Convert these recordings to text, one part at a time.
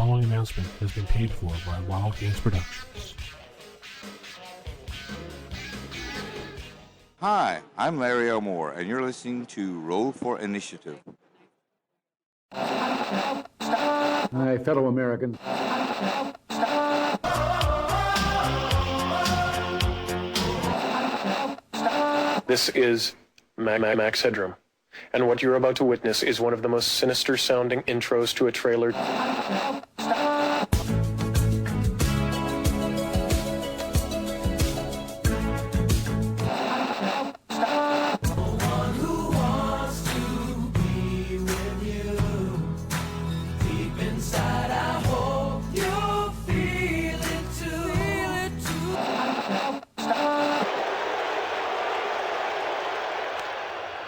following announcement has been paid for by Wild Games Productions. Hi, I'm Larry Elmore, and you're listening to Roll for Initiative. My fellow Americans. This is Max Headroom, and what you're about to witness is one of the most sinister-sounding intros to a trailer.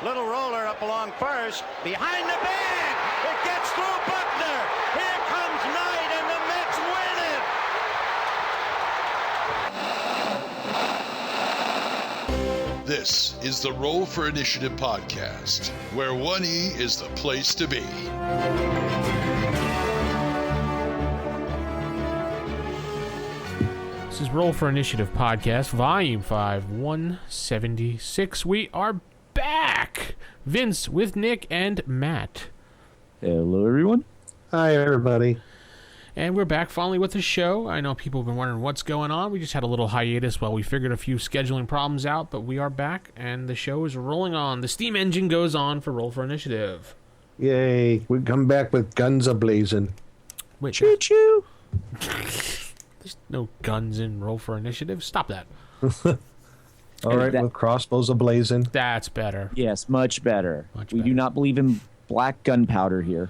Little roller up along first, behind the bag, it gets through Buckner, here comes Knight, and the Mets win it! This is the Roll for Initiative podcast, where 1E is the place to be. This is Roll for Initiative podcast, Volume 5, 176. We are back! Vince with Nick and Matt. Hello, everyone. Hi, everybody. And we're back finally with the show. I know people have been wondering what's going on. We just had a little hiatus while we figured a few scheduling problems out, but we are back, and the show is rolling on. The steam engine goes on for Roll for Initiative. Yay. We come back with guns a-blazing. Wait, Choo-choo. there's no guns in Roll for Initiative. Stop that. All right, with crossbows a-blazing. That's better. Yes, much better. Much we better. do not believe in black gunpowder here.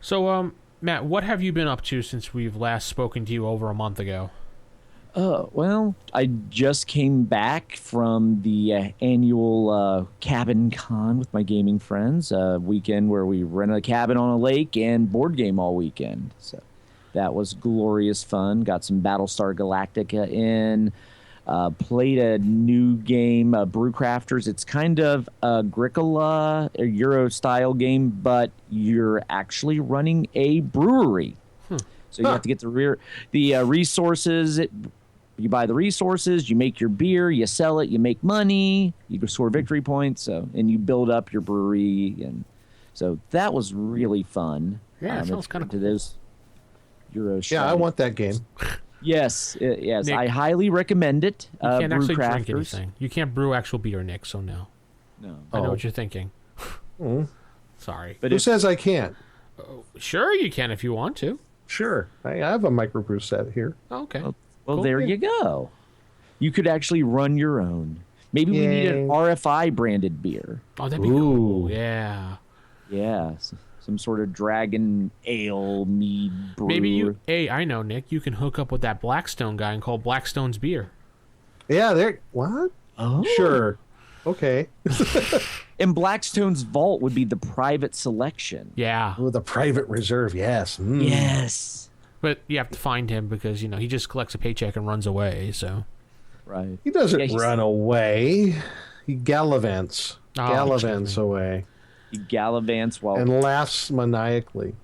So, Matt, what have you been up to since we've last spoken to you over a month ago? Well, I just came back from the annual cabin con with my gaming friends, a weekend where we rented a cabin on a lake and board game all weekend. So that was glorious fun. Got some Battlestar Galactica in. Played a new game, Brewcrafters. It's kind of a Agricola, a Euro-style game, but you're actually running a brewery. So you have to get the resources. You buy the resources, you make your beer, you sell it, you make money, you score victory points, and you build up your brewery. And so that was really fun. Yeah, it sounds kind of cool. To those Euro. Yeah, I want that game. Yes, yes, Nick, I highly recommend it. You can't actually drink Brewcrafters. anything. You can't brew actual beer, Nick, so no. No. I know what you're thinking. Sorry. But Who says I can't? Sure, you can if you want to. Sure. I have a microbrew set here. Okay. Well, Cool. there you go. You could actually run your own. Maybe we need an RFI branded beer. Oh, that'd be cool. Yeah. Yeah, some sort of dragon ale mead brew. Maybe you... Hey, I know, Nick. You can hook up with that Blackstone guy and call Blackstone's Beer. Yeah, there. What? Oh. Sure. Okay. And Blackstone's Vault would be the private selection. Yeah. With a private reserve, yes. Yes. But you have to find him because, he just collects a paycheck and runs away, so... Right. He doesn't run away. He gallivants. Oh, Gallivants away. He gallivants while... And laughs maniacally.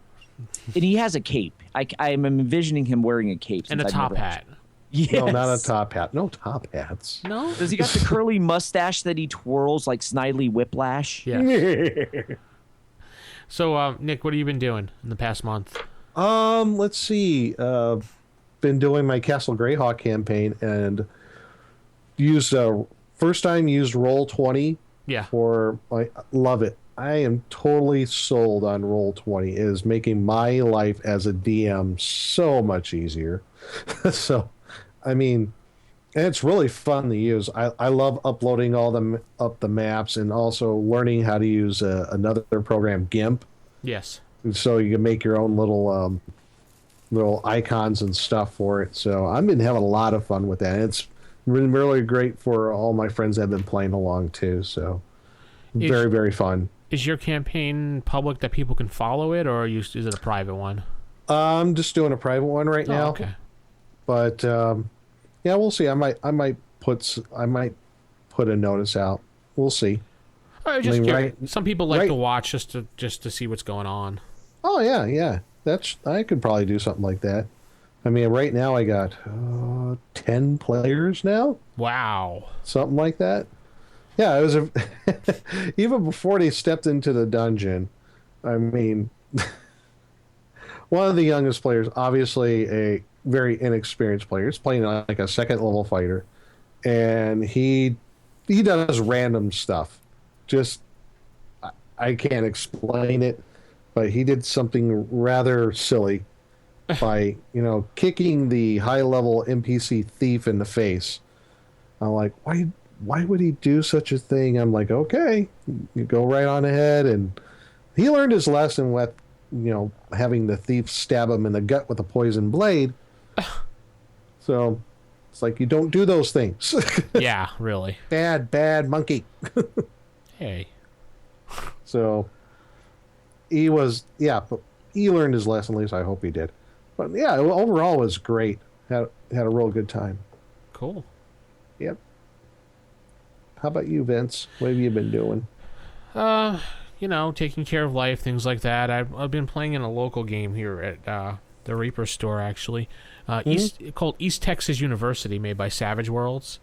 And he has a cape. I'm envisioning him wearing a cape. And a top hat. Yes. No, not a top hat. No top hats. No? Does he got the curly mustache that he twirls like Snidely Whiplash? Yeah. So, Nick, what have you been doing in the past month? Let's see. Been doing my Castle Greyhawk campaign and used first time used Roll20. Yeah. I love it. I am totally sold on Roll20. It is making my life as a DM so much easier. So, I mean, and it's really fun to use. I love uploading all the maps and also learning how to use another program, GIMP. Yes. So you can make your own little icons and stuff for it. So I've been having a lot of fun with that. It's been really great for all my friends that have been playing along too. So very, very fun. Is your campaign public that people can follow it, or is it a private one? I'm just doing a private one right now. Okay. But yeah, we'll see. I might put a notice out. We'll see. Just some people like to watch just to see what's going on. Oh yeah. I could probably do something like that. I mean, right now I got 10 players now. Wow. Something like that. Yeah, it was even before they stepped into the dungeon. I mean, one of the youngest players, obviously a very inexperienced player, is playing like a second level fighter, and he does random stuff. Just I can't explain it, but he did something rather silly by kicking the high level NPC thief in the face. I'm like, why would he do such a thing? I'm like, okay, you go right on ahead. And he learned his lesson with, having the thief stab him in the gut with a poison blade. So it's like, you don't do those things. Yeah, really. Bad monkey. Hey. So but he learned his lesson, at least I hope he did. But yeah, overall it was great. Had a real good time. Cool. Yep. How about you, Vince? What have you been doing? Taking care of life, things like that. I've been playing in a local game here at the Reaper store, actually. Called East Texas University, made by Savage Worlds.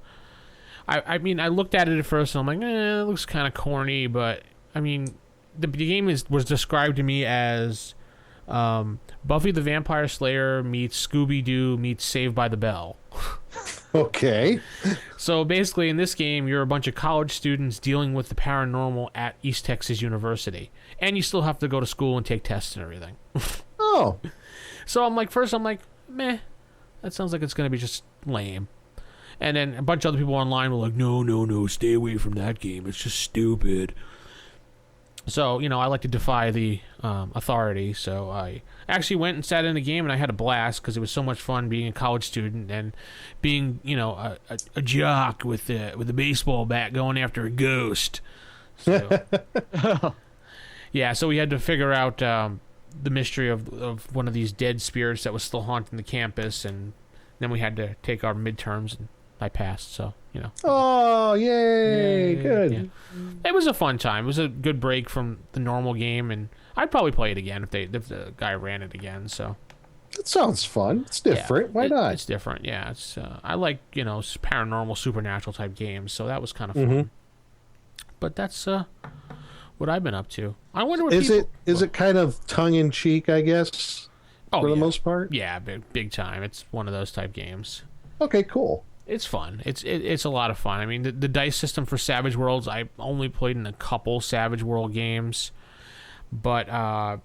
I mean, I looked at it at first and I'm like, it looks kind of corny, but I mean, the game was described to me as Buffy the Vampire Slayer meets Scooby-Doo meets Saved by the Bell. Okay. So basically, in this game, you're a bunch of college students dealing with the paranormal at East Texas University. And you still have to go to school and take tests and everything. Oh. So I'm like, meh, that sounds like it's going to be just lame. And then a bunch of other people online were like, no, stay away from that game. It's just stupid. So, I like to defy the authority. So I actually went and sat in the game, and I had a blast because it was so much fun being a college student and being, a jock with a baseball bat going after a ghost. So, yeah, so we had to figure out the mystery of one of these dead spirits that was still haunting the campus, and then we had to take our midterms, and I passed, so, Oh, yay, good. Yeah. It was a fun time. It was a good break from the normal game, and I'd probably play it again if the guy ran it again, so. That sounds fun. It's different. Why not? It's different, yeah. It's I like, paranormal, supernatural type games, so that was kind of fun. Mm-hmm. But that's what I've been up to. I wonder what is it kind of tongue-in-cheek, I guess, for the most part? Yeah, big time. It's one of those type games. Okay, cool. It's fun. It's a lot of fun. I mean, the dice system for Savage Worlds, I only played in a couple Savage World games, but I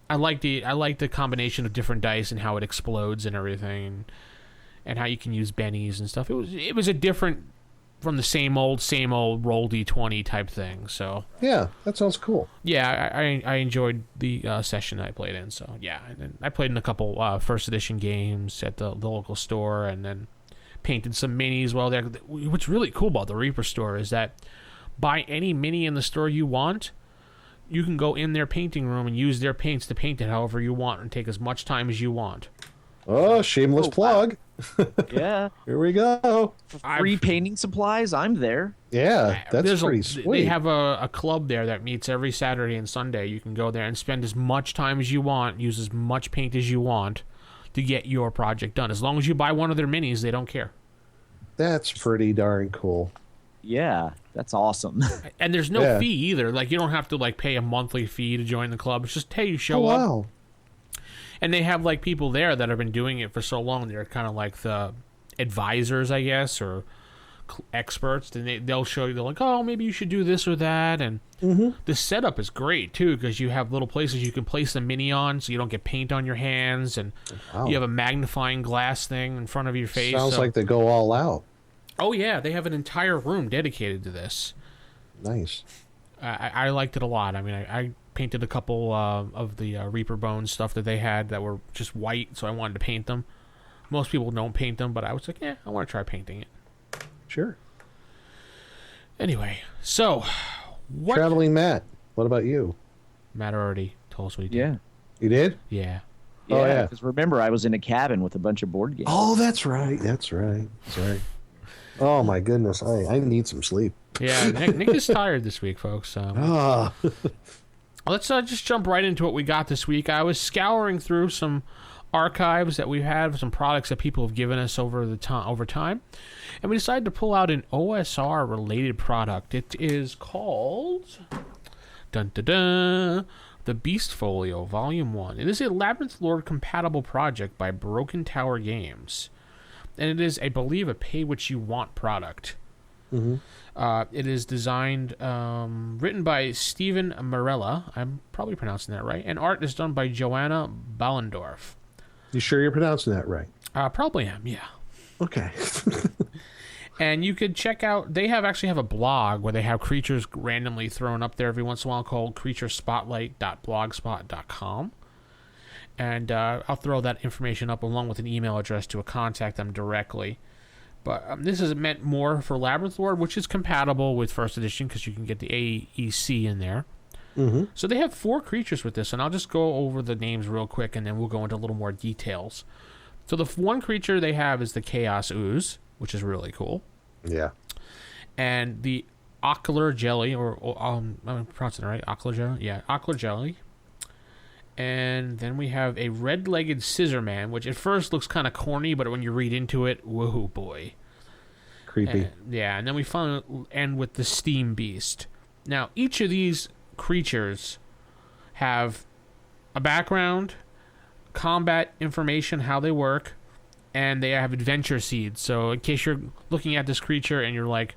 like the combination of different dice and how it explodes and everything, and how you can use bennies and stuff. It was a different from the same old roll d20 type thing. So yeah, that sounds cool. Yeah, I enjoyed the session I played in. So yeah, and then I played in a couple first edition games at the local store, and then painted some minis while there. What's really cool about the Reaper store is that buy any mini in the store you want, you can go in their painting room and use their paints to paint it however you want and take as much time as you want. Oh, shameless plug. Yeah. Here we go. Free painting supplies, I'm there. Yeah, that's pretty sweet. They have a club there that meets every Saturday and Sunday. You can go there and spend as much time as you want, use as much paint as you want to get your project done. As long as you buy one of their minis, they don't care. That's pretty darn cool. Yeah, that's awesome. And there's no fee either. Like, you don't have to pay a monthly fee to join the club. It's just, hey, you show up. Wow. And they have people there that have been doing it for so long. They're kind of like the advisors, I guess, or experts. And they'll show you. They're like, oh, maybe you should do this or that. And the setup is great too, because you have little places you can place the mini on, so you don't get paint on your hands, and you have a magnifying glass thing in front of your face. Sounds like they go all out. Oh yeah, they have an entire room dedicated to this. Nice. I liked it a lot. I mean, I painted a couple of the Reaper Bones stuff that they had that were just white, so I wanted to paint them. Most people don't paint them, but I was like, I want to try painting it. Sure. Anyway, so Traveling Matt, what about you? Matt already told us what he did. Yeah. You did? Yeah. Oh, yeah. Because remember, I was in a cabin with a bunch of board games. Oh, that's right. Sorry. Oh, my goodness. I need some sleep. Yeah, Nick is tired this week, folks. Let's just jump right into what we got this week. I was scouring through some archives that we've had, some products that people have given us over time, and we decided to pull out an OSR related product. It is called the Beast Folio Volume 1. It is a Labyrinth Lord compatible project by Broken Tower Games, and it is, I believe, a pay what you want product. Mm-hmm. It is designed, written by Steven Marella. I'm probably pronouncing that right. And art is done by Joanna Ballendorf. You sure you're pronouncing that right? Probably am, yeah. Okay. And you could check out, they actually have a blog where they have creatures randomly thrown up there every once in a while called creaturespotlight.blogspot.com. And I'll throw that information up along with an email address to contact them directly. But this is meant more for Labyrinth Lord, which is compatible with first edition because you can get the AEC in there. Mm-hmm. So they have 4 creatures with this, and I'll just go over the names real quick, and then we'll go into a little more details. So the one creature they have is the Chaos Ooze, which is really cool. Yeah. And the Ocular Jelly, or I'm pronouncing it right, Ocular Jelly? Yeah, Ocular Jelly. And then we have a red-legged Scissor Man, which at first looks kind of corny, but when you read into it, whoa, boy. Creepy. And then we end with the Steam Beast. Now, each of these creatures have a background, combat information, how they work, and they have adventure seeds. So in case you're looking at this creature and you're like,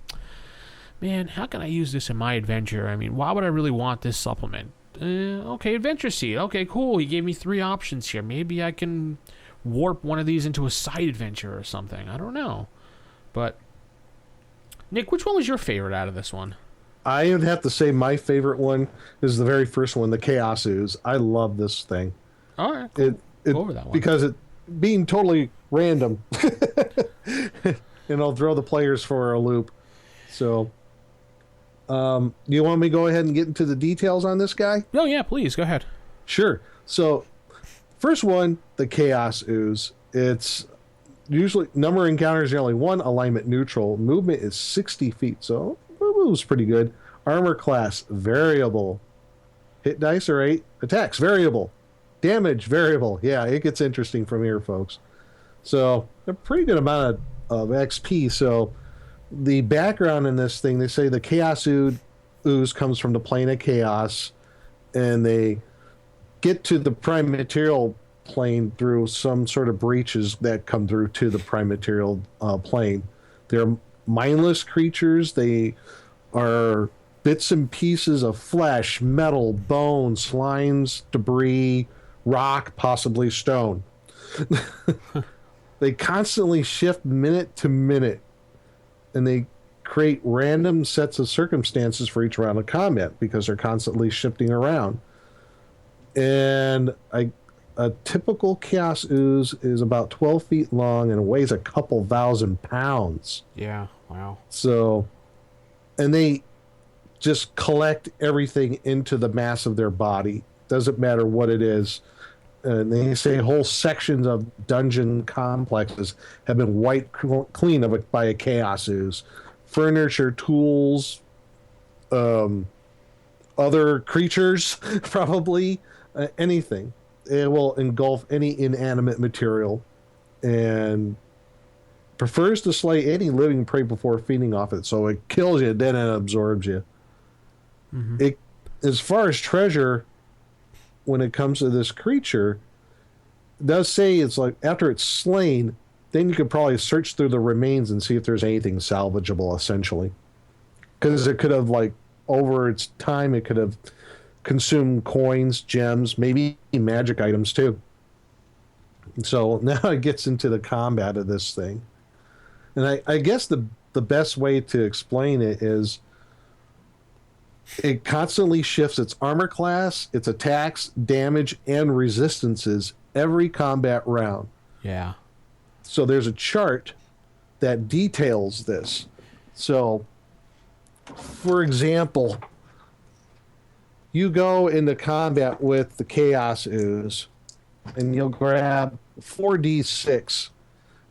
man, how can I use this in my adventure? I mean, why would I really want this supplement? Okay, adventure seed. Okay, cool. He gave me 3 options here. Maybe I can warp one of these into a side adventure or something. I don't know. But, Nick, which one was your favorite out of this one? I would have to say my favorite one is the very first one, the Chaos Ooze. I love this thing. All right, cool. Go over that one. Because it being totally random, and I'll throw the players for a loop. So, do you want me to go ahead and get into the details on this guy? Oh, yeah, please. Go ahead. Sure. So, first one, the Chaos Ooze. It's usually, number of encounters generally 1, alignment neutral. Movement is 60 feet, so it moves pretty good. Armor class, variable. Hit dice are 8. Attacks, variable. Damage, variable. Yeah, it gets interesting from here, folks. So, a pretty good amount of XP. So, the background in this thing, they say the Chaos Ooze comes from the plane of chaos, and they get to the prime material plane through some sort of breaches that come through to the prime material plane. They're mindless creatures. They are bits and pieces of flesh, metal, bone, slimes, debris, rock, possibly stone. They constantly shift minute to minute, and they create random sets of circumstances for each round of combat because they're constantly shifting around. And a typical Chaos Ooze is about 12 feet long and weighs a couple thousand pounds. Yeah, wow. So, and they just collect everything into the mass of their body. Doesn't matter what it is. And they say whole sections of dungeon complexes have been wiped clean by a Chaos Ooze. Furniture, tools, other creatures, probably anything. It will engulf any inanimate material and prefers to slay any living prey before feeding off it. So it kills you, then it absorbs you. Mm-hmm. As far as treasure, when it comes to this creature, it does say it's like after it's slain, then you could probably search through the remains and see if there's anything salvageable, essentially. Because it could have, like, over its time, it could have consumed coins, gems, maybe magic items, too. So now it gets into the combat of this thing. And I guess the best way to explain it is it constantly shifts its armor class, its attacks, damage, and resistances every combat round. Yeah. So there's a chart that details this. So, for example, you go into combat with the Chaos Ooze, and you'll grab 4d6.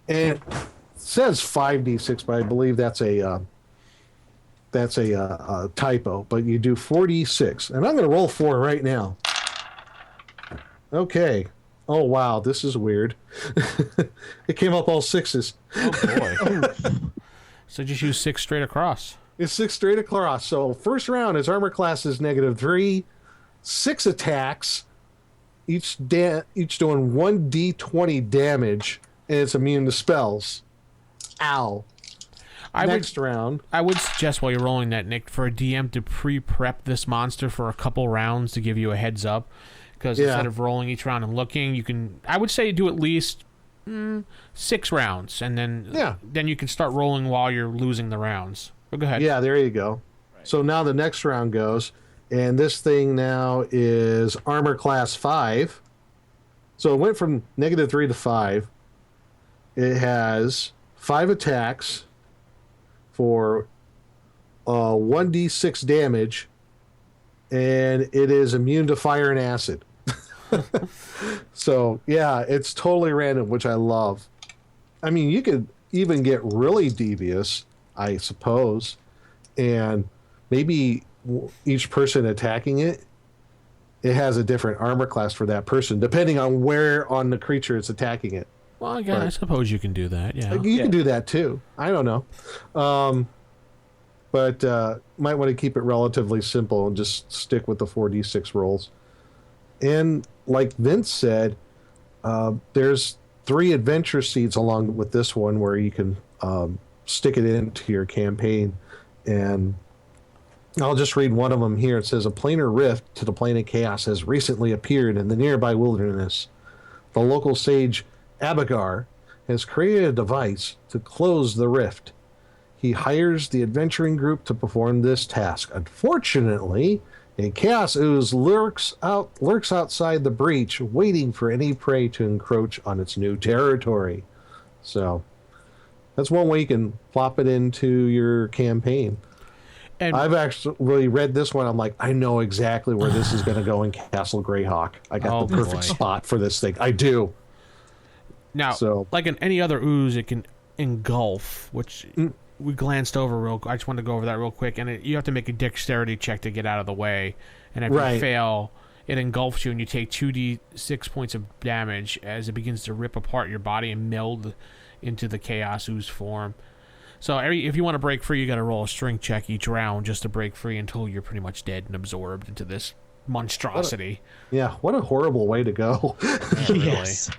And it says 5d6, but I believe that's a that's a typo, but you do 4d6. And I'm going to roll 4 right now. Okay. Oh, wow, this is weird. It came up all 6s. Oh, boy. So just use 6 straight across. It's 6 straight across. So first round, his armor class is -3. 6 attacks, each doing 1d20 damage, and it's immune to spells. Ow. Next round. I would suggest while you're rolling that, Nick, for a DM to pre-prep this monster for a couple rounds to give you a heads up. Because instead of rolling each round and looking, you can... I would say do at least 6 rounds, and then you can start rolling while you're losing the rounds. But go ahead. Yeah, there you go. Right. So now the next round goes, and this thing now is armor class 5. So it went from -3 to 5. It has 5 attacks for 1d6 damage, and it is immune to fire and acid. So, yeah, it's totally random, which I love. I mean, you could even get really devious, I suppose, and maybe each person attacking it has a different armor class for that person, depending on where on the creature it's attacking it. Well, again, I suppose you can do that, yeah. You can do that, too. I don't know. But might want to keep it relatively simple and just stick with the 4d6 rolls. And like Vince said, there's 3 adventure seeds along with this one where you can stick it into your campaign. And I'll just read one of them here. It says, a planar rift to the plane of chaos has recently appeared in the nearby wilderness. The local sage Abagar has created a device to close the rift. He hires the adventuring group to perform this task. Unfortunately, a chaos ooze lurks outside the breach, waiting for any prey to encroach on its new territory. So that's one way you can plop it into your campaign. And I've actually read this one. I'm like, I know exactly where this is going to go in Castle Greyhawk. I got the perfect spot for this thing. I do. Now, like in any other ooze, it can engulf, which we glanced over I just wanted to go over that real quick. And you have to make a dexterity check to get out of the way. And if you fail, it engulfs you, and you take 2d6 points of damage as it begins to rip apart your body and meld into the chaos ooze form. So if you want to break free, you got to roll a strength check each round just to break free until you're pretty much dead and absorbed into this monstrosity. What a horrible way to go. Really. Yes.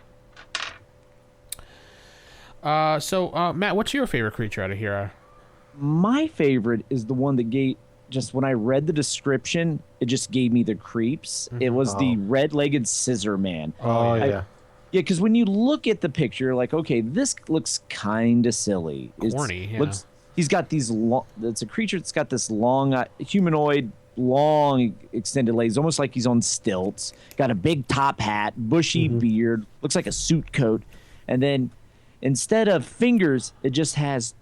So Matt, what's your favorite creature out of here? My favorite is the one that just when I read the description, it just gave me the creeps. Mm-hmm. It was the red-legged scissor man. Oh, yeah. Yeah, because when you look at the picture, you're like, okay, this looks kind of silly. Corny, he's got these long... It's a creature that's got this long, humanoid, long, extended legs, almost like he's on stilts. Got a big top hat, bushy beard, looks like a suit coat. And then instead of fingers, it just has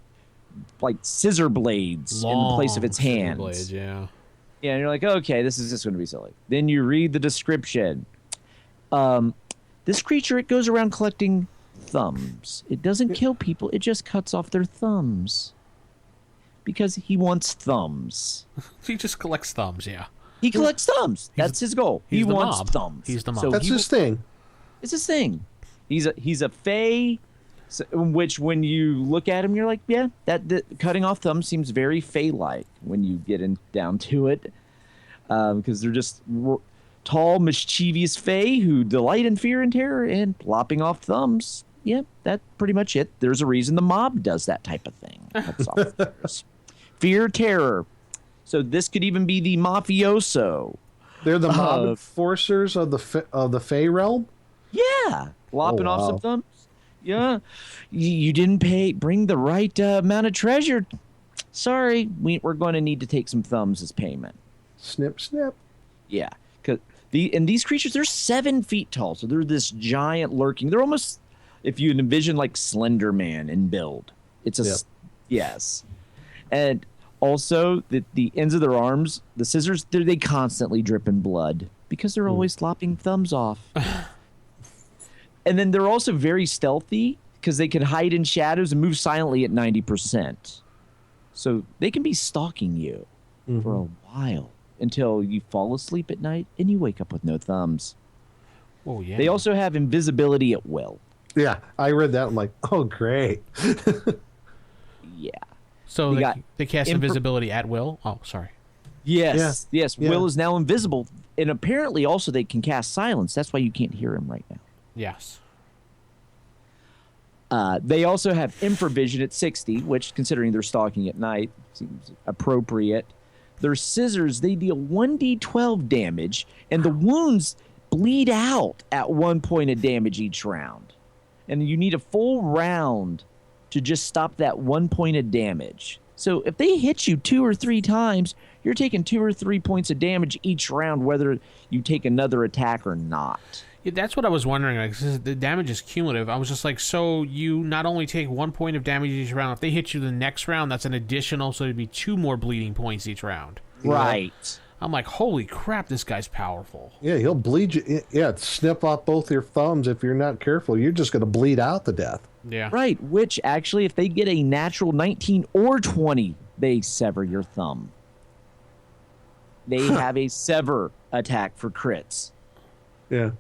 like scissor blades in the place of its hands. Blades, yeah. Yeah, and you're like, okay, this is just going to be silly. Then you read the description. This creature, it goes around collecting thumbs. It doesn't kill people. It just cuts off their thumbs. Because he wants thumbs. He just collects thumbs, yeah. He collects thumbs. That's his goal. He wants thumbs. He's the mob. So that's his thing. It's his thing. He's a fae, which when you look at him, you're like, yeah, that cutting off thumbs seems very fae-like when you get down to it. Because they're just... tall, mischievous fae who delight in fear and terror and lopping off thumbs. Yeah, that's pretty much it. There's a reason the mob does that type of thing. Cuts off thumbs. Fear, terror. So this could even be the mafioso. They're the mob enforcers of the fae realm? Yeah, lopping off some thumbs. Yeah, you didn't bring the right amount of treasure. Sorry, we're going to need to take some thumbs as payment. Snip, snip. Yeah. And these creatures, they're 7 feet tall, so they're this giant lurking. They're almost, if you envision like Slender Man in build. It's yes. And also the ends of their arms, the scissors, they constantly drip in blood because they're always lopping thumbs off. And then they're also very stealthy because they can hide in shadows and move silently at 90%. So they can be stalking you for a while until you fall asleep at night and you wake up with no thumbs. Oh, yeah. They also have invisibility at will. Yeah, I read that. I'm like, oh, great. Yeah. So We got they cast invisibility at will? Oh, sorry. Yes. Yeah. Yes. Yeah. Will is now invisible. And apparently also they can cast silence. That's why you can't hear him right now. Yes. They also have infravision at 60, which, considering they're stalking at night, seems appropriate. Their scissors, they deal 1d12 damage, and the wounds bleed out at 1 point of damage each round. And you need a full round to just stop that 1 point of damage. So if they hit you 2 or 3 times, you're taking 2 or 3 points of damage each round, whether you take another attack or not. Yeah, that's what I was wondering. Like, the damage is cumulative. I was just like, so you not only take 1 point of damage each round, if they hit you the next round, that's an additional, so it'd be 2 more bleeding points each round. Right. I'm like, holy crap, this guy's powerful. Yeah, he'll bleed you. Yeah, snip off both your thumbs. If you're not careful, you're just going to bleed out to death. Yeah. Right, which actually, if they get a natural 19 or 20, they sever your thumb. They have a sever attack for crits. Yeah.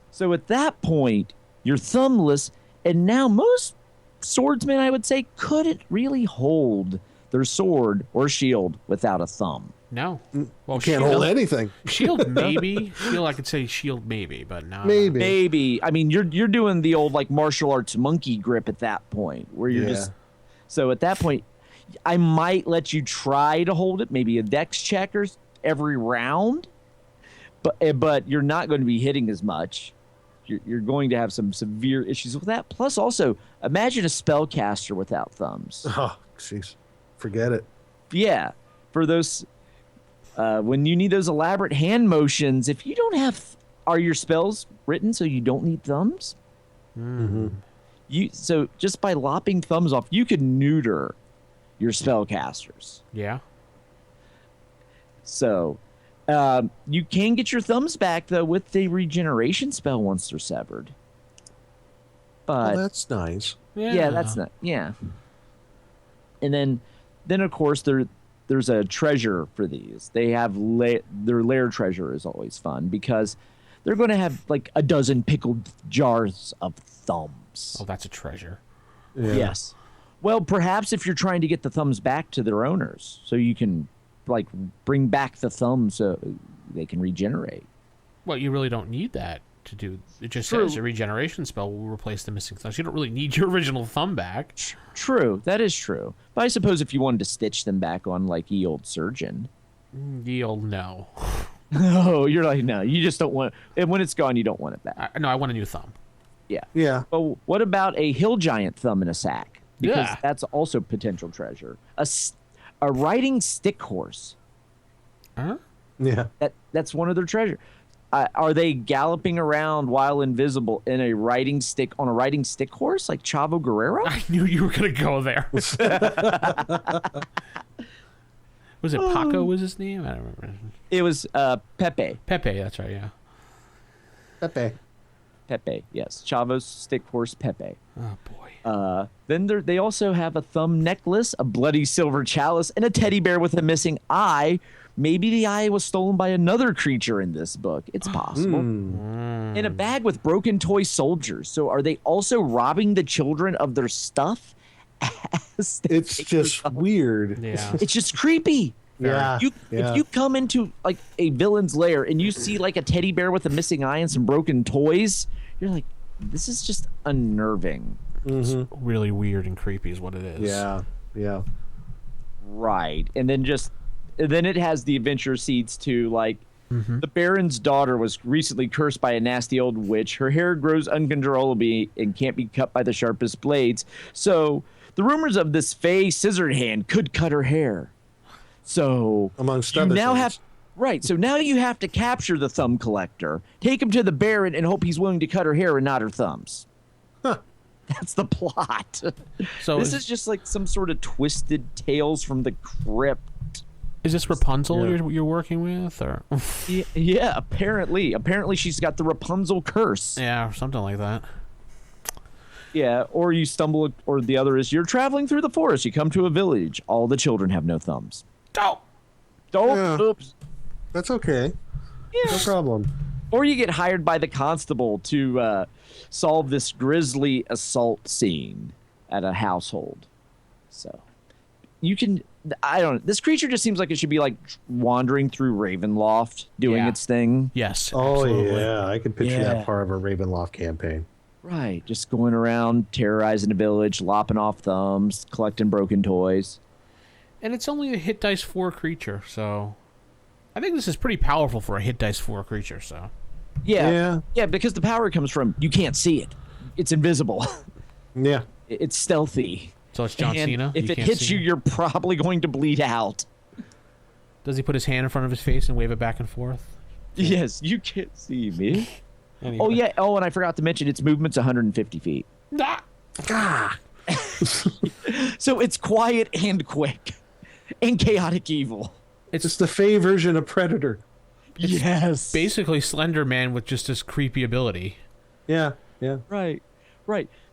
So at that point, you're thumbless, and now most swordsmen, I would say, couldn't really hold their sword or shield without a thumb. No. Well, Can't hold anything. Shield, maybe. Shield, I could say shield, maybe, but no. Maybe. Maybe. I mean, you're doing the old like martial arts monkey grip at that point, where you're just. So at that point, I might let you try to hold it, maybe a dex checkers every round, but you're not going to be hitting as much. You're going to have some severe issues with that. Plus, also, imagine a spellcaster without thumbs. Oh, jeez. Forget it. Yeah, for those. When you need those elaborate hand motions, if you don't have, are your spells written so you don't need thumbs? Mm-hmm. So just by lopping thumbs off, you could neuter your spellcasters. Yeah. So you can get your thumbs back though with the regeneration spell once they're severed. But that's nice. Yeah, that's not. Yeah. And then of course there's a treasure for these. They have their lair treasure is always fun because they're going to have like a dozen pickled jars of thumbs. Oh, that's a treasure. Yeah. Yes. Well, perhaps if you're trying to get the thumbs back to their owners, so you can like bring back the thumbs so they can regenerate. Well, you really don't need that to do. It just True. says a regeneration spell will replace the missing thumbs. You don't really need your original thumb back. True, that is true. But I suppose if you wanted to stitch them back on like ye old surgeon. The old no. No, you're like, no, you just don't want and when it's gone, you don't want it back. No, I want a new thumb. Yeah. Yeah. But what about a hill giant thumb in a sack? Because Yeah. that's also potential treasure. A riding stick horse. Huh? Yeah. That's one of their treasure. Are they galloping around while invisible in a riding stick horse like Chavo Guerrero? I knew you were going to go there. Was it Paco was his name? I don't remember. It was Pepe. Pepe, that's right, yeah. Pepe, yes. Chavo's stick horse Pepe. Oh, boy. Then they also have a thumb necklace, a bloody silver chalice, and a teddy bear with a missing eye. Maybe the eye was stolen by another creature in this book. It's possible. In a bag with broken toy soldiers. So are they also robbing the children of their stuff? It's just weird. Yeah. It's just creepy. Yeah. If you come into like a villain's lair and you see like a teddy bear with a missing eye and some broken toys, you're like, this is just unnerving. It's really weird and creepy is what it is. Yeah. Yeah. Right. And then it has the adventure seeds too, like the Baron's daughter was recently cursed by a nasty old witch. Her hair grows uncontrollably and can't be cut by the sharpest blades. So the rumors of this fey scissored hand could cut her hair. So Amongst other things. So now you have to capture the thumb collector, take him to the Baron, and hope he's willing to cut her hair and not her thumbs. Huh. That's the plot. So this is just like some sort of twisted tales from the crypt. Is this Rapunzel you're working with, or? Yeah, apparently she's got the Rapunzel curse. Yeah, something like that. Yeah, or you stumble, or the other is you're traveling through the forest. You come to a village. All the children have no thumbs. Oh, Yeah. Oops. That's okay. Yeah. No problem. Or you get hired by the constable to solve this grisly assault scene at a household. So you can, I don't know. This creature just seems like it should be like wandering through Ravenloft, doing Yeah. its thing. yes. Oh, absolutely. yeah. I can picture Yeah. that part of a Ravenloft campaign. Right. Just going around, terrorizing the village, lopping off thumbs, collecting broken toys. And it's only a hit dice 4 creature, so I think this is pretty powerful for a hit dice 4 creature. So Yeah. Yeah, because the power comes from you can't see it. It's invisible. Yeah. It's stealthy. so it's John And Cena. if it can't hits see you, him. you're probably going to bleed out. Does he put his hand in front of his face and wave it back and forth? Yes, you can't see me. Anyway. Oh, yeah. Oh, and I forgot to mention its movement's 150 feet. Ah! So it's quiet and quick and chaotic evil. It's the Fey version of Predator. Yes. Basically Slender Man with just this creepy ability. Yeah. Yeah. Right.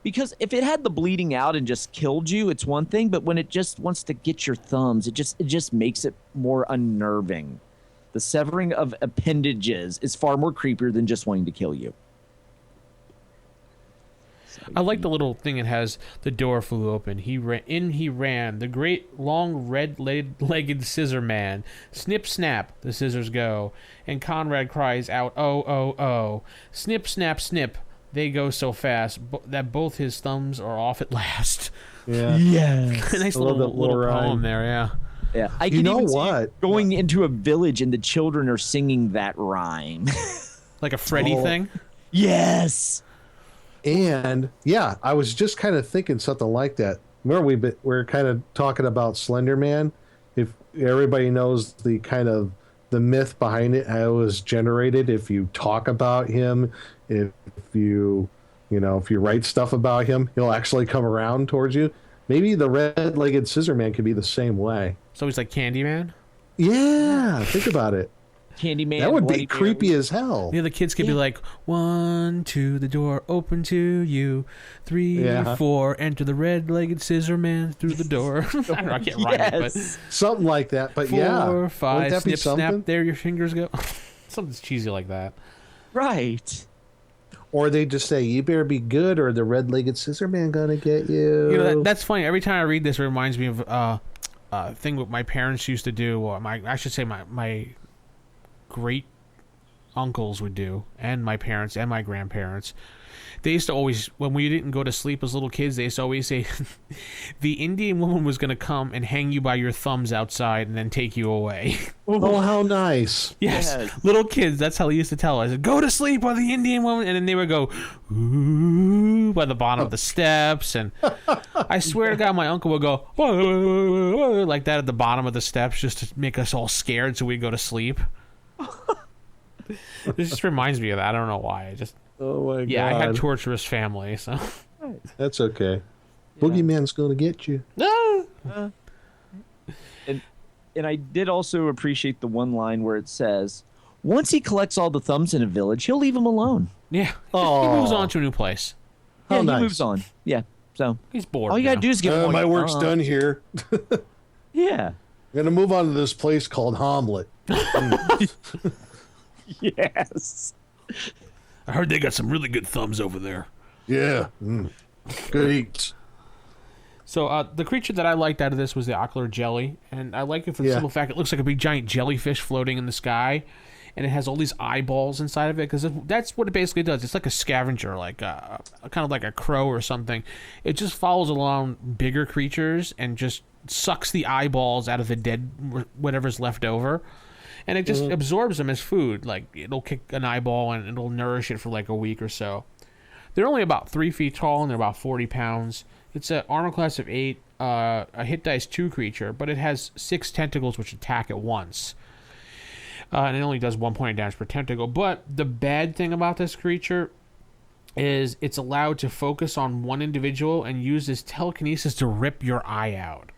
Because if it had the bleeding out and just killed you, it's one thing. But when it just wants to get your thumbs, it just makes it more unnerving. The severing of appendages is far more creepier than just wanting to kill you. I like the little thing it has. The door flew open. He ran. The great long red-legged scissor man. Snip snap, the scissors go. And Conrad cries out, "Oh, oh, oh!" Snip snap snip. They go so fast that both his thumbs are off at last. Yeah. Yes. Nice I love little that little poem rhyme. there, yeah. Yeah. I You can know even see what? going into a village and the children are singing that rhyme. Like a Freddy Oh. thing. Yes. And yeah, I was just kind of thinking something like that. Remember, we're kind of talking about Slender Man. If everybody knows the kind of the myth behind it, how it was generated. If you talk about him, if you write stuff about him, he'll actually come around towards you. Maybe the red-legged scissor man could be the same way. So he's like Candyman. Yeah, think about it. Candyman. That would be Bloody creepy Mary. as hell. Yeah, the kids could be like, 1, 2, the door open to you. 3, Yeah. 4, enter the red-legged scissor man through the door. I don't know, I can't rhyme it, but Yes. Something like that. But 4, yeah, wouldn't 5, that be snip, snap, something? there your fingers go. Something's cheesy like that. Right. Or they just say, "You better be good, or the red-legged scissor man gonna get you." You know, that's funny. Every time I read this, it reminds me of a thing what my parents used to do, or I should say my great uncles would do, and my parents and my grandparents. They used to always, when we didn't go to sleep as little kids, they used to always say, the Indian woman was going to come and hang you by your thumbs outside and then take you away. Oh, how nice! Yes. Yes. Little kids, that's how they used to tell us. Go to sleep while the Indian woman, and then they would go, ooh, by the bottom of the steps, and I swear to God, my uncle would go, like that at the bottom of the steps just to make us all scared so we'd go to sleep. This just reminds me of that. I don't know why. Oh my Yeah, god! I had torturous family, so. That's okay. Boogeyman's gonna get you. And I did also appreciate the one line where it says, once he collects all the thumbs in a village, he'll leave them alone. Yeah. Oh. He moves on to a new place. How Yeah, nice. he moves on. Yeah. So He's bored. all you gotta now. do is give him My work's thumb. done here. Yeah. I'm gonna move on to this place called Hamlet. Yes. I heard they got some really good thumbs over there. Yeah, good eats. So the creature that I liked out of this was the ocular jelly, and I like it for the Yeah. simple fact it looks like a big giant jellyfish floating in the sky, and it has all these eyeballs inside of it because that's what it basically does. It's like a scavenger, like kind of like a crow or something. It just follows along bigger creatures and just sucks the eyeballs out of the dead whatever's left over, and it just absorbs them as food. Like it'll kick an eyeball and it'll nourish it for like a week or so. They're only about 3 feet tall and they're about 40 pounds. It's an armor class of 8, a hit dice 2 creature, but it has 6 tentacles which attack at once. And it only does 1 point of damage per tentacle. But the bad thing about this creature is it's allowed to focus on one individual and use his telekinesis to rip your eye out.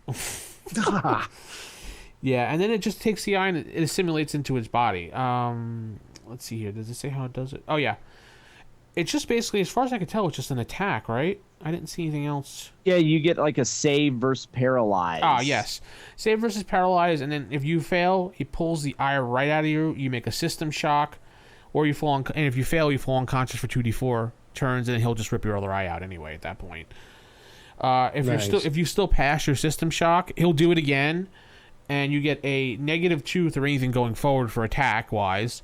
Yeah, and then it just takes the eye and it assimilates into its body. Let's see here. Does it say how it does it? Oh, yeah. It's just basically, as far as I can tell, it's just an attack, right? I didn't see anything else. Yeah, you get like a save versus paralyze. Ah, yes. Save versus paralyze, and then if you fail, he pulls the eye right out of you. You make a system shock, or you fall and if you fail, you fall unconscious for 2d4 turns, and he'll just rip your other eye out anyway at that point. If you still pass your system shock, he'll do it again, and you get a -2 through anything going forward for attack wise.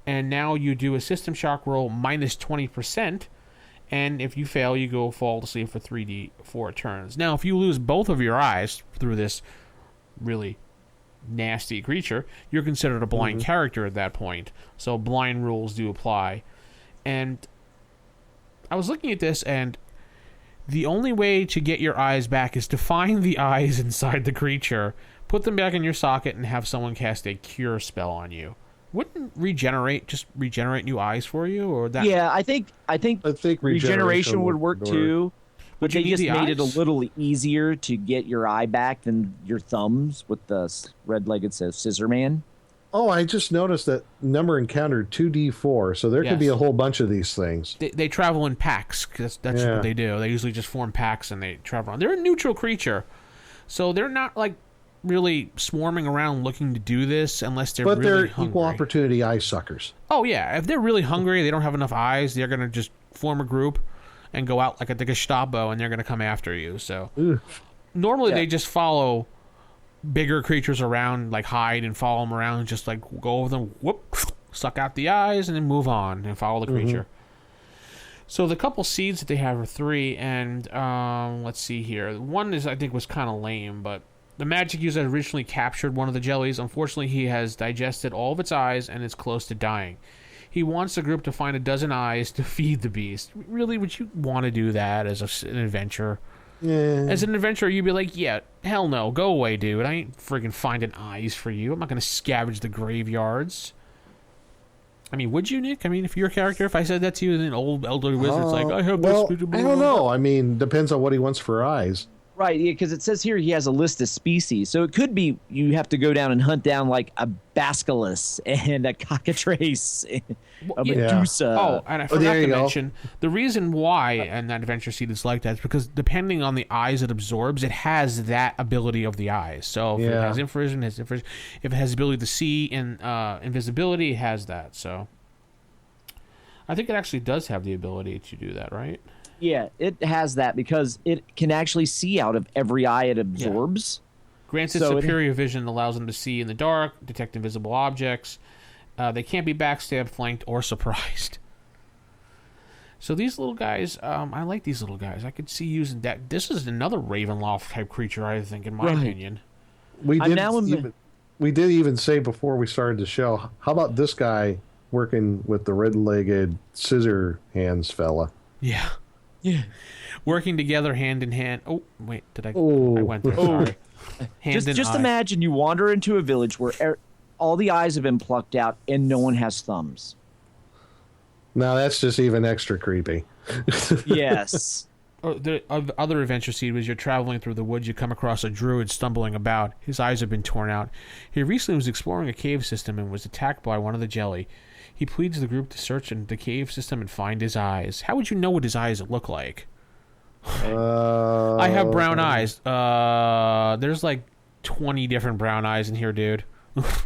And now you do a system shock roll minus 20%. And if you fail, you go fall to sleep for 3d4 turns. Now, if you lose both of your eyes through this really nasty creature, you're considered a blind character at that point. So blind rules do apply. And I was looking at this, and the only way to get your eyes back is to find the eyes inside the creature, put them back in your socket, and have someone cast a cure spell on you. Wouldn't regenerate new eyes for you, or that? Yeah, I think regeneration would work too. But they just made it a little easier to get your eye back than your thumbs with the red-legged scissor man. Oh, I just noticed that number encountered 2d4, so there could be a whole bunch of these things. They travel in packs. That's what they do. They usually just form packs and they travel around. They're a neutral creature, so they're not like really swarming around looking to do this unless they're really hungry. But they're equal opportunity eye suckers. Oh, yeah. If they're really hungry, they don't have enough eyes, they're going to just form a group and go out like at the Gestapo, and they're going to come after you. So normally they just follow bigger creatures around, like hide and follow them around, just like go over them, whoop, suck out the eyes, and then move on and follow the creature. So the couple seeds that they have are 3, and let's see here. One is, I think, was kind of lame, but the magic user originally captured one of the jellies. Unfortunately, he has digested all of its eyes and is close to dying. He wants the group to find a dozen eyes to feed the beast. Really, would you want to do that as an adventurer? Yeah. As an adventurer, you'd be like, yeah, hell no, go away, dude. I ain't friggin' finding eyes for you. I'm not going to scavenge the graveyards. I mean, would you, Nick? I mean, if you're a character, if I said that to you, an old elderly wizard's like, I have this. I don't know. I mean, depends on what he wants for eyes. Right, yeah, because it says here he has a list of species. So it could be you have to go down and hunt down like a basilisk and a cockatrice, a medusa. Oh, and I forgot to mention, the reason why an adventure seed is like that is because depending on the eyes it absorbs, it has that ability of the eyes. So if it has infravision, if it has ability to see and invisibility, it has that. So I think it actually does have the ability to do that, right? Yeah, it has that because it can actually see out of every eye it absorbs. Yeah. Granted, superior vision allows them to see in the dark, detect invisible objects. They can't be backstabbed, flanked, or surprised. So these little guys, I like these little guys. I could see using that. This is another Ravenloft type creature, I think, in my opinion. We did even say before we started the show, how about this guy working with the red-legged scissor hands fella? Yeah. Yeah, working together hand in hand. Oh, wait, I went there. Sorry. Just imagine you wander into a village where all the eyes have been plucked out and no one has thumbs. Now that's just even extra creepy. Yes. The other adventure seed was you're traveling through the woods, you come across a druid stumbling about. His eyes have been torn out. He recently was exploring a cave system and was attacked by one of the jelly. He pleads the group to search in the cave system and find his eyes. How would you know what his eyes look like? I have brown eyes. There's like 20 different brown eyes in here, dude.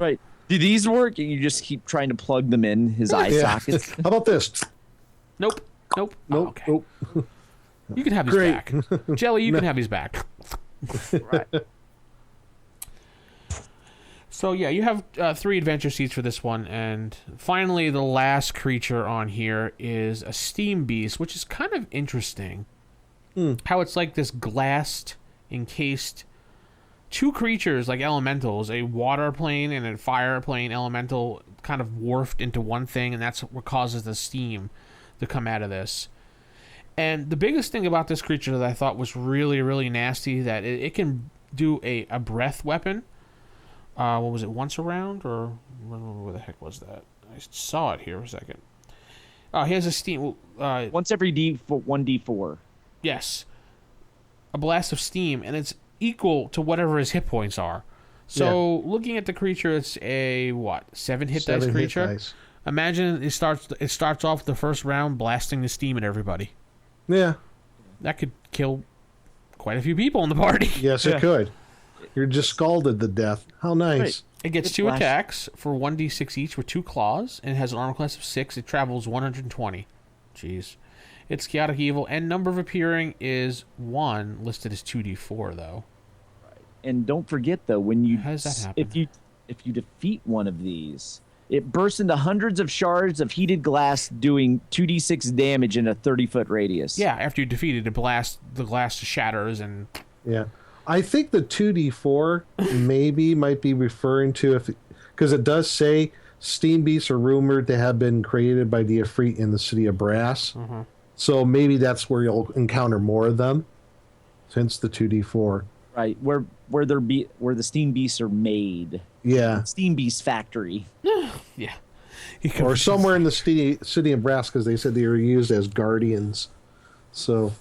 Right. Do these work? And you just keep trying to plug them in his eye sockets? How about this? Nope. Oh, okay. Nope. You can have his back. Jelly, you can have his back. Right. So yeah, you have 3 adventure seeds for this one, and finally the last creature on here is a steam beast, which is kind of interesting. How it's like this glassed, encased 2 creatures like elementals, a water plane and a fire plane elemental kind of morphed into one thing, and that's what causes the steam to come out of this. And the biggest thing about this creature that I thought was really, really nasty, that it can do a breath weapon. What was it, once a round, or where the heck was that? I saw it here for a second. He has a steam. Once every 1d4. Yes. A blast of steam, and it's equal to whatever his hit points are. So looking at the creature, it's a, 7 hit dice creature? Dice. Imagine it starts off the first round blasting the steam at everybody. Yeah. that could kill quite a few people in the party. Yes, it could. You're just scalded to death. How nice. Right. It gets 2 attacks for 1d6 each with 2 claws, and has an armor class of 6. It travels 120. Jeez. Its chaotic evil and number of appearing is 1, listed as 2d4 though. And don't forget though, when you How does that happen? if you defeat one of these, it bursts into hundreds of shards of heated glass, doing 2d6 damage in a 30-foot radius. Yeah, after you defeat it, the glass shatters and... Yeah. I think the 2d4 maybe might be referring to, because it does say steam beasts are rumored to have been created by the Ifrit in the city of Brass. Mm-hmm. So maybe that's where you'll encounter more of them, hence the 2d4. Right, where the steam beasts are made. Yeah. Steam Beast Factory. Yeah. Or somewhere in the city of Brass, because they said they were used as guardians. So,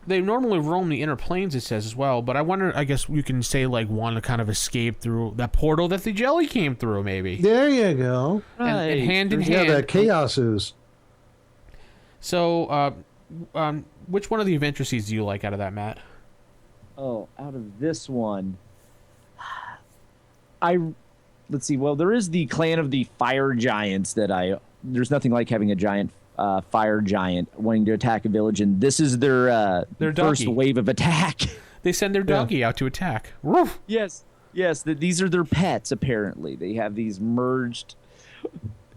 They normally roam the inner planes, it says, as well, but I wonder, I guess you can say, like, one to kind of escape through that portal that the jelly came through, maybe. there you go. And hand in Yeah, hand. that chaos ooze. So, which one of the adventure seeds do you like out of that, Matt? Oh, out of this one, let's see. Well, there is the clan of the fire giants there's nothing like having a giant fire giant wanting to attack a village, and this is their first doggy. wave of attack. They send their doggy out to attack. Woof. Yes, these are their pets, apparently. They have these merged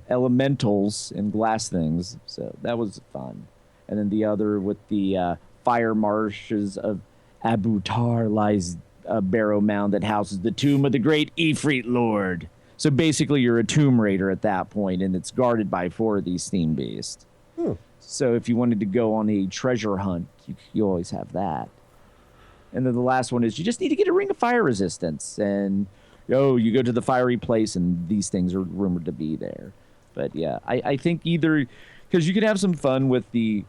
elementals and glass things, so that was fun. And then the other with the fire marshes of Abutar lies a barrow mound that houses the tomb of the great Ifrit Lord. So basically you're a tomb raider at that point, and it's guarded by 4 of these steam beasts. So if you wanted to go on a treasure hunt, you always have that. And then the last one is you just need to get a ring of fire resistance, and you go to the fiery place, and these things are rumored to be there. But yeah, I think either, because you could have some fun with the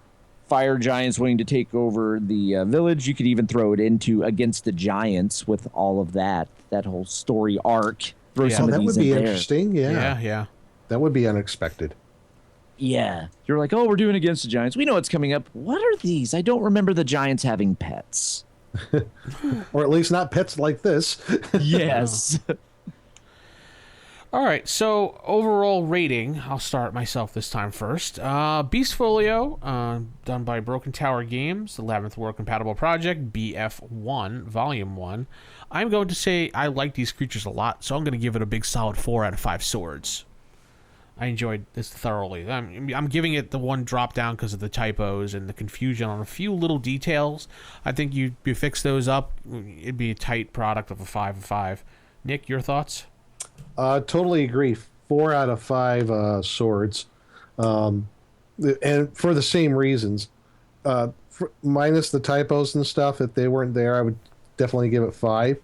fire giants wanting to take over the village. You could even throw it into against the giants with all of that whole story arc. Throw some of that these would be in there. interesting. Yeah. That would be unexpected. Yeah. You're like, we're doing against the giants. We know what's coming up. What are these? I don't remember the giants having pets. Or at least not pets like this. Yes. All right, so overall rating, I'll start myself this time first. Beast Folio, done by Broken Tower Games, the 11th World Compatible Project, BF1, Volume 1. I'm going to say I like these creatures a lot, so I'm going to give it a big solid 4 out of 5 swords. I enjoyed this thoroughly. I'm giving it the 1 drop down because of the typos and the confusion on a few little details. I think you fix those up, it'd be a tight product of a 5 of 5. Nick, your thoughts? Totally agree. 4 out of 5 swords. And for the same reasons. Minus the typos and stuff, if they weren't there, I would definitely give it 5.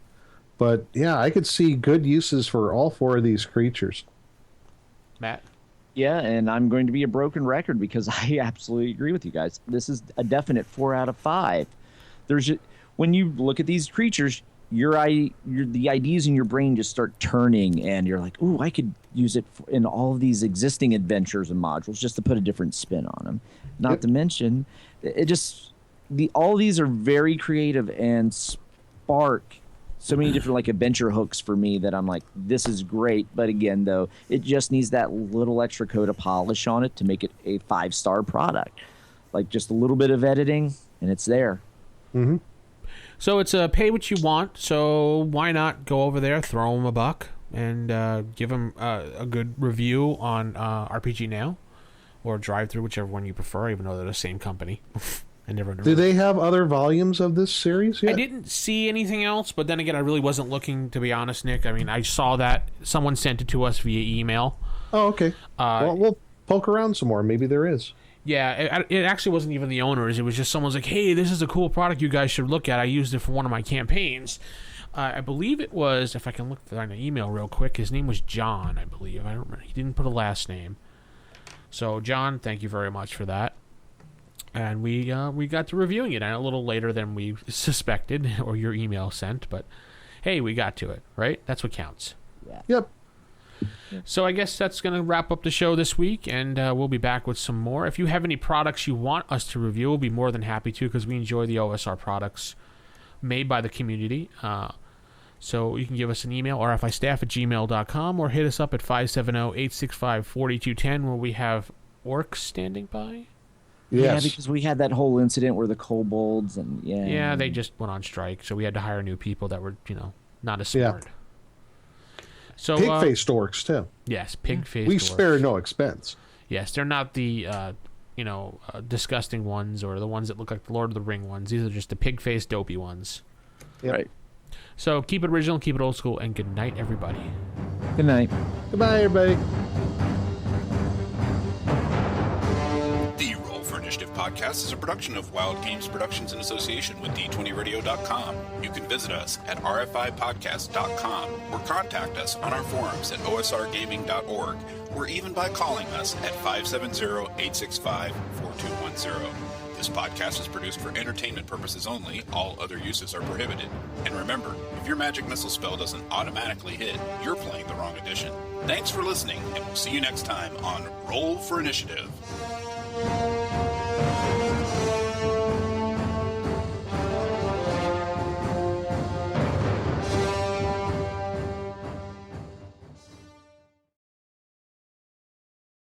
But yeah, I could see good uses for all 4 of these creatures. Matt? Yeah, and I'm going to be a broken record because I absolutely agree with you guys. This is a definite 4 out of 5. When you look at these creatures, the ideas in your brain just start turning, and you're like, ooh, I could use it in all of these existing adventures and modules just to put a different spin on them. Not to mention, all these are very creative and spark so many different like adventure hooks for me that I'm like, this is great. But again, though, it just needs that little extra coat of polish on it to make it a 5-star product. Like just a little bit of editing, and it's there. Mm-hmm. So it's a pay what you want, so why not go over there, throw them a buck, and give them a good review on RPG Now, or Drive Through, whichever one you prefer, even though they're the same company. I never know. Do they have other volumes of this series yet? I didn't see anything else, but then again, I really wasn't looking, to be honest, Nick. I mean, I saw that someone sent it to us via email. Oh, okay. Well, we'll poke around some more. Maybe there is. Yeah, it actually wasn't even the owners. It was just someone's like, hey, this is a cool product you guys should look at. I used it for one of my campaigns. I believe it was, if I can look on the email real quick, his name was John, I believe. I don't remember. He didn't put a last name. So, John, thank you very much for that. And we got to reviewing it a little later than we suspected, or your email sent. But, hey, we got to it, right? That's what counts. Yeah. Yep. So I guess that's going to wrap up the show this week, and we'll be back with some more. If you have any products you want us to review, we'll be more than happy to, because we enjoy the OSR products made by the community. So you can give us an email, rfistaff@gmail.com, or hit us up at 570-865-4210, where we have orcs standing by. Yes. Yeah, because we had that whole incident where the kobolds and Yeah, they just went on strike, so we had to hire new people that were, not as smart. Yeah. So Pig-faced orcs, too. Yes, pig-faced We orcs. spare no expense. Yes, they're not the, disgusting ones or the ones that look like the Lord of the Ring ones. These are just the pig-faced dopey ones. Yep. Right. So keep it original, keep it old school, and good night, everybody. Good night. Goodbye, everybody. The Roll for Initiative podcast is a production of Wild Games Productions in association with D20Radio.com. You can visit us at rfipodcast.com or contact us on our forums at osrgaming.org or even by calling us at 570-865-4210. This podcast is produced for entertainment purposes only. All other uses are prohibited. And remember, if your magic missile spell doesn't automatically hit, you're playing the wrong edition. Thanks for listening, and we'll see you next time on Roll for Initiative.